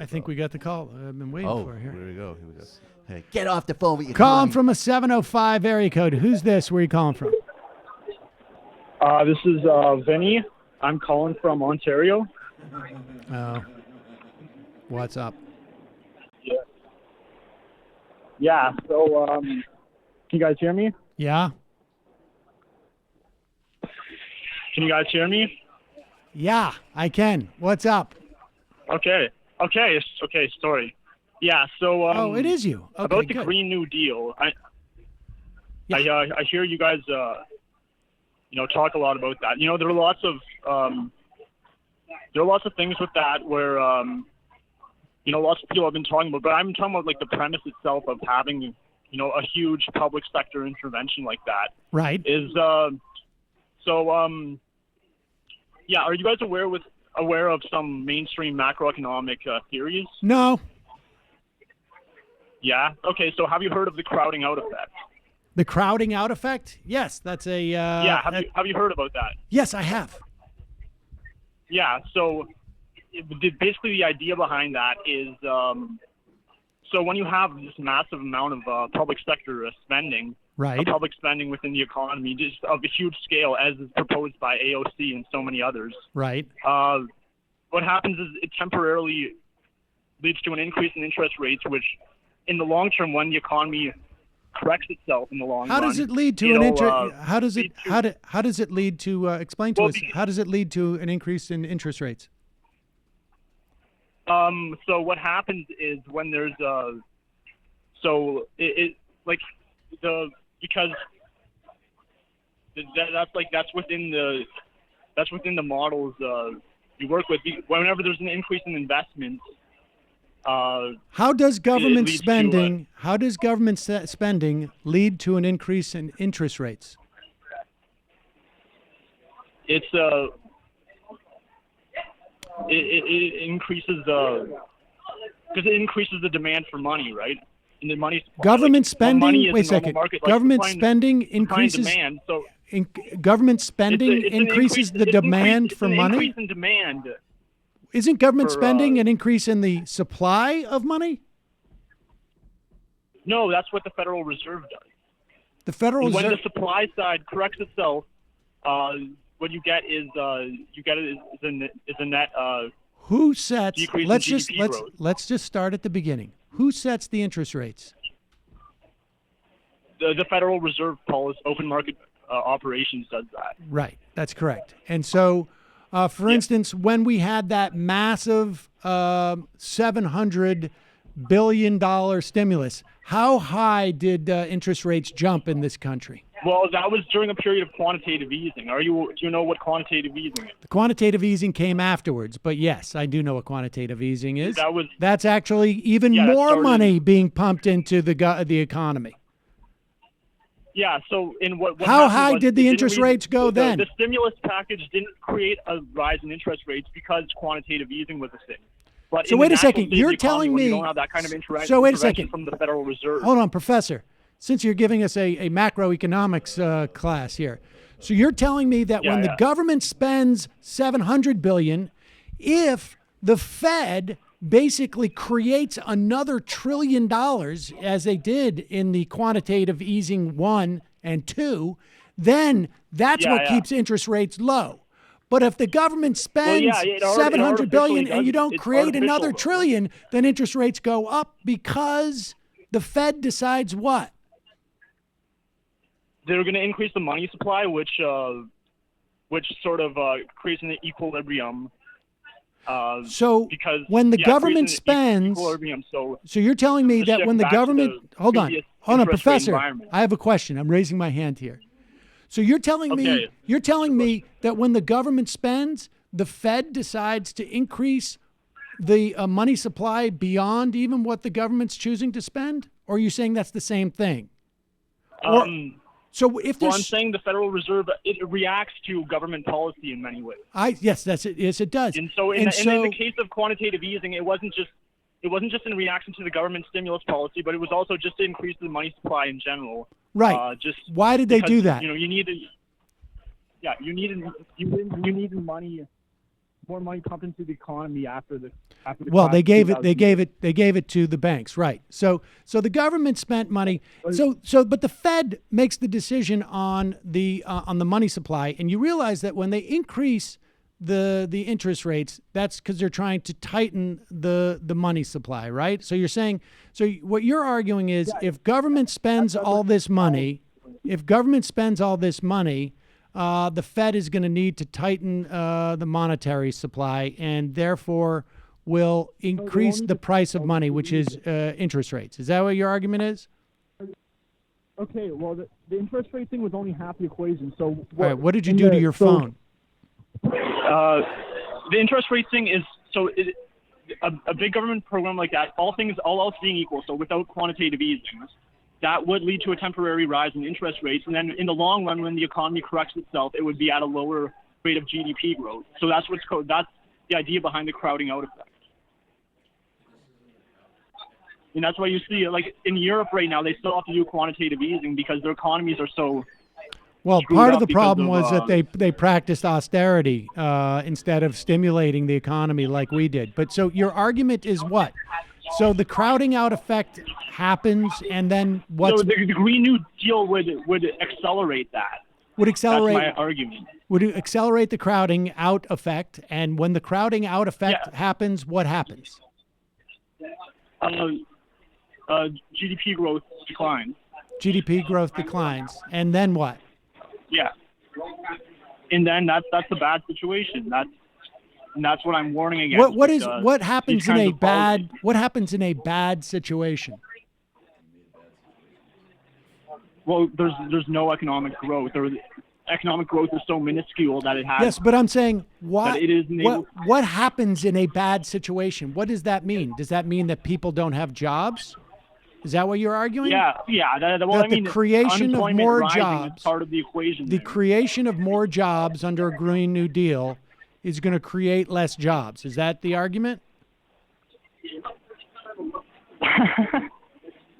I think we got the call. I've been waiting for here. Here we go. Hey, get off the phone with your Calling from a 705 area code. Who's this? Where are you calling from? This is Vinny. I'm calling from Ontario. Oh. What's up? Yeah. So, can you guys hear me? Yeah? Can you guys hear me? Yeah, I can. What's up? Okay. Sorry. Yeah. So. It is you. Okay, about the good. Green New Deal. I hear you guys. Talk a lot about that. There are lots of things with that where lots of people have been talking about, but I'm talking about like the premise itself of having a huge public sector intervention like that. Right. Is are you guys aware of some mainstream macroeconomic theories? No. Yeah. Okay. So have you heard of the crowding out effect? The crowding out effect? Yes, that's a... Have you heard about that? Yes, I have. Yeah, so basically the idea behind that is, so when you have this massive amount of public sector spending, right, public spending within the economy, just of a huge scale, as is proposed by AOC and so many others, right, what happens is it temporarily leads to an increase in interest rates, which in the long term, when the economy corrects itself in the long run. How does it lead to an interest? How does it lead to? Explain to us. How does it lead to an increase in interest rates? So what happens is when there's that's within the models you work with. Whenever there's an increase in investment. How does government spending? How does government spending lead to an increase in interest rates? It increases because it increases the demand for money, right? And the money. Government spending. Wait a second. Government spending increases. Demand, so government spending increases the demand for money. Increase in demand. Isn't government spending an increase in the supply of money? No, that's what the Federal Reserve does. The Federal Reserve. When the supply side corrects itself, what you get is a net. Who sets? Decrease Let's in just GDP growth. let's just start at the beginning. Who sets the interest rates? The Federal Reserve policy, open market operations does that. Right, that's correct. And so. For instance, when we had that massive $700 billion stimulus, how high did interest rates jump in this country? Well, that was during a period of quantitative easing. Do you know what quantitative easing is? The quantitative easing came afterwards, but yes, I do know what quantitative easing is. That's actually even more money being pumped into the economy. Yeah, so in what how high did the interest rates go then? The stimulus package didn't create a rise in interest rates because quantitative easing was a thing. But so wait a second, you're telling me you don't have that kind of so wait a second from the Federal Reserve. Hold on, Professor. Since you're giving us a macroeconomics class here, so you're telling me that when the government spends $700 billion, if the Fed basically creates another $1 trillion, as they did in the quantitative easing 1 and 2, then that's what keeps interest rates low. But if the government spends $700 billion and you don't create another $1 trillion, then interest rates go up because the Fed decides what? They're going to increase the money supply, which sort of creates an equilibrium. So when the government spends, so you're telling me that when the government, hold on, Professor, I have a question. I'm raising my hand here. So you're telling me that when the government spends, the Fed decides to increase the money supply beyond even what the government's choosing to spend? Or are you saying that's the same thing? So if I'm saying the Federal Reserve, it reacts to government policy in many ways. Yes, that's it. Yes, it does. And so in the case of quantitative easing, it wasn't just in reaction to the government stimulus policy, but it was also just to increase the money supply in general. Right. Why did they do that? You needed money. more money pumped into the economy after the Well, crash they of gave it 2008. to the banks, right? So the government spent money. But the Fed makes the decision on the money supply, and you realize that when they increase the interest rates, that's because they're trying to tighten the money supply, right? So you're saying, what you're arguing is, if government spends all this money, the Fed is going to need to tighten the monetary supply, and therefore will increase the price of money, which is interest rates. Is that what your argument is? Okay, well, the interest rate thing was only half the equation. So All right, what did you do to your phone? The interest rate thing is a big government program like that. All else being equal, so without quantitative easing, that would lead to a temporary rise in interest rates, and then in the long run, when the economy corrects itself, it would be at a lower rate of GDP growth. So that's the idea behind the crowding out effect. And that's why you see, like in Europe right now, they still have to do quantitative easing because their economies are so. Well, part of the problem was that they practiced austerity instead of stimulating the economy like we did. But so your argument is what? So the crowding out effect happens, and then what? So the Green New Deal would accelerate that. Would accelerate. That's my argument. Would accelerate the crowding out effect, and when the crowding out effect happens, what happens? GDP growth declines. GDP growth declines, and then what? Yeah, and then that's a bad situation. That's what I'm warning against. What happens in a bad situation? Well, there's no economic growth, or economic growth is so minuscule that it has. Yes, but I'm saying what – what happens in a bad situation? What does that mean? Does that mean that people don't have jobs? Is that what you're arguing? Yeah. The creation of more jobs is part of the equation. The creation of more jobs under a Green New Deal is going to create less jobs. Is that the argument?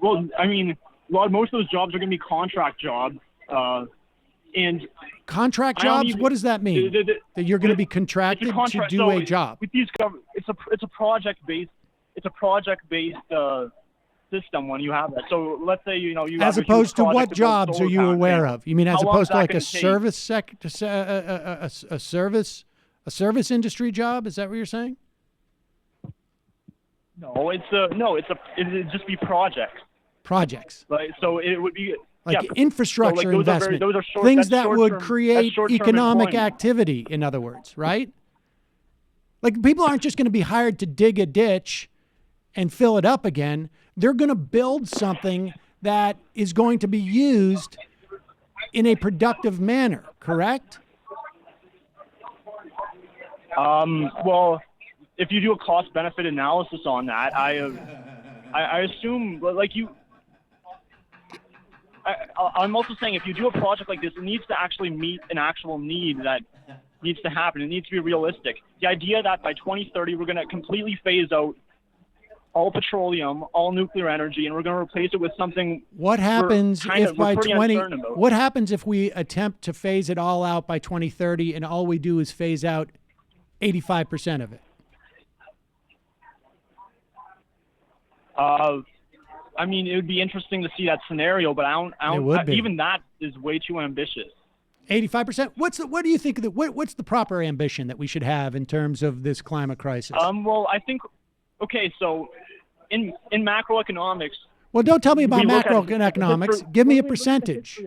Well, I mean, most of those jobs are going to be contract jobs, and contract jobs. What does that mean? That you're going to be contracted to do a job? With these it's a project based system when you have that. So let's say you as opposed to what jobs are you aware of? You mean as opposed to like a service industry job? Is that what you're saying? No, it'd just be projects. Projects. So it would be infrastructure investment, things that would create economic activity. In other words, right? Like people aren't just going to be hired to dig a ditch and fill it up again. They're going to build something that is going to be used in a productive manner, correct? Well, if you do a cost-benefit analysis on that, I assume, I'm also saying if you do a project like this, it needs to actually meet an actual need that needs to happen. It needs to be realistic. The idea that by 2030 we're going to completely phase out all petroleum, all nuclear energy, and we're going to replace it with something. What happens if by 20? What happens if we attempt to phase it all out by 2030, and all we do is phase out 85% of it? I mean, it would be interesting to see that scenario, but even that is way too ambitious. 85%. What do you think of what's the proper ambition that we should have in terms of this climate crisis? Well, I think. Okay, so in macroeconomics. Well, don't tell me about macroeconomics. Give me a percentage.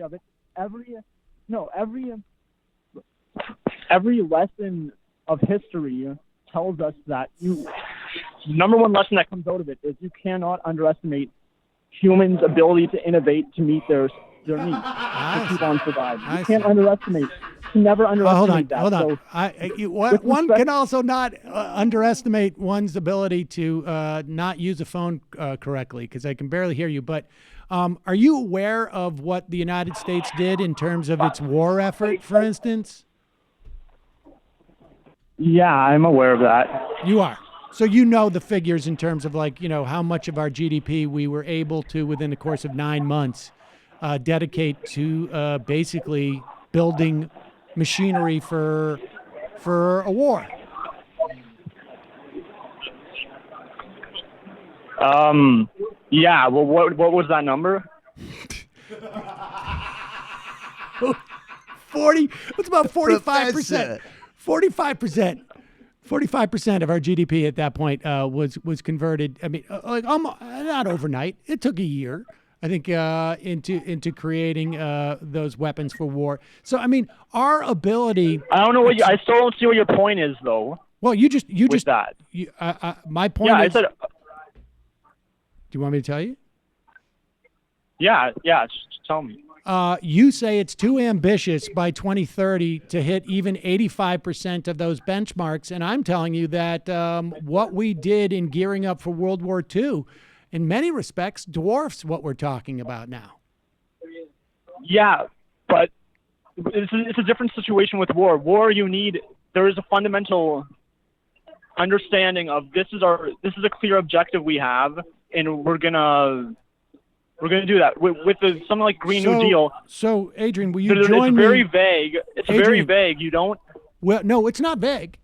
Every lesson of history tells us that number one lesson that comes out of it is you cannot underestimate humans' ability to innovate to meet their needs to keep on surviving. You can't underestimate. You never underestimate that. Hold on. One can also not underestimate one's ability to not use a phone correctly, because I can barely hear you. But are you aware of what the United States did in terms of its war effort, for instance? Yeah, I'm aware of that. You are. So you know the figures in terms of how much of our GDP we were able to, within the course of 9 months, dedicate to basically building machinery for a war. Yeah. Well, what was that number? 40. It's about 45%. Professor. 45% of our GDP at that point was converted. I mean, not overnight. It took a year, I think, into creating those weapons for war. So, I mean, our ability. I don't know I still don't see what your point is, though. Well, you just that. My point. Yeah, is, I said. Do you want me to tell you? Yeah. Just tell me. You say it's too ambitious by 2030 to hit even 85% of those benchmarks, and I'm telling you that what we did in gearing up for World War II, in many respects, dwarfs what we're talking about now. Yeah, but it's a different situation with war. War, there is a fundamental understanding of this is a clear objective we have, and we're gonna do that with something like Green New Deal. So, Adrian, will you join me? It's very vague. It's Adrian, very vague. You don't. Well, no, it's not vague.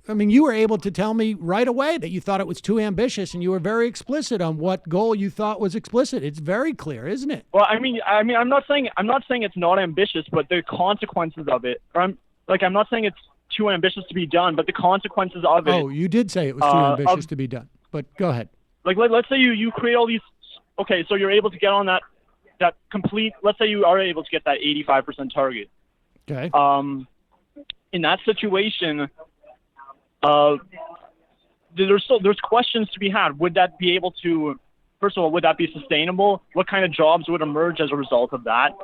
I mean, you were able to tell me right away that you thought it was too ambitious, and you were very explicit on what goal you thought was explicit. It's very clear, isn't it? Well, I mean, I'm not saying it's not ambitious, but the consequences of it. I'm not saying it's too ambitious to be done, but the consequences of it. Oh, you did say it was too ambitious to be done, but go ahead. Like, let's say you create all these. Okay, so you're able to get on that complete. Let's say you are able to get that 85% target. Okay. In that situation, there's questions to be had. Would that be able to? First of all, would that be sustainable? What kind of jobs would emerge as a result of that?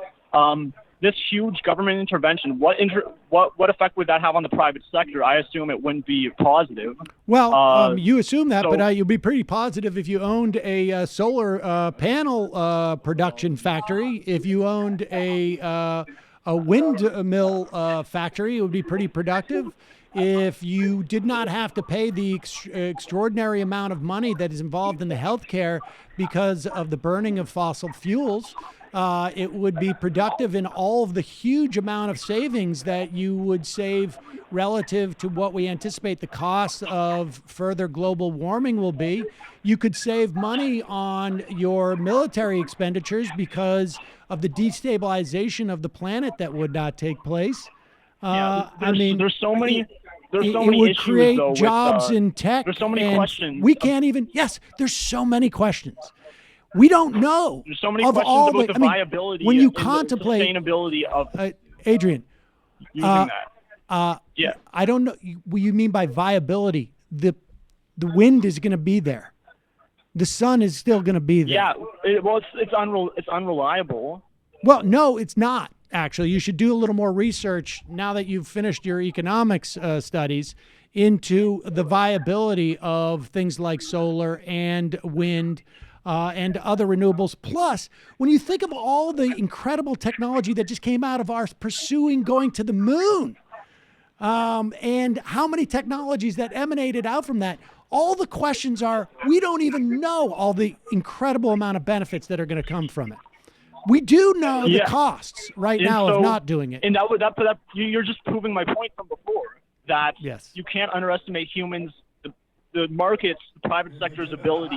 This huge government intervention, what effect would that have on the private sector? I assume it wouldn't be positive. Well, you assume that, but you'd be pretty positive if you owned a solar panel production factory. If you owned a windmill factory, it would be pretty productive. If you did not have to pay the extraordinary amount of money that is involved in the healthcare because of the burning of fossil fuels, it would be productive in all of the huge amount of savings that you would save relative to what we anticipate the cost of further global warming will be. You could save money on your military expenditures because of the destabilization of the planet that would not take place. There's so many it would issues, create though, jobs in tech. There's so many questions. We can't even. Yes, there's so many questions. We don't know. There's so many of questions all about the viability when you and contemplate the sustainability of Adrian. Using that. I don't know what you mean by viability. The wind is going to be there. The sun is still going to be there. Yeah. It's unreliable. Well, no, it's not. Actually, you should do a little more research now that you've finished your economics studies into the viability of things like solar and wind and other renewables. Plus, when you think of all the incredible technology that just came out of our pursuing going to the moon, and how many technologies that emanated out from that, all the questions are, we don't even know all the incredible amount of benefits that are going to come from it. We do know the costs now of not doing it. And you're just proving my point from before that you can't underestimate humans, the markets, the private sector's ability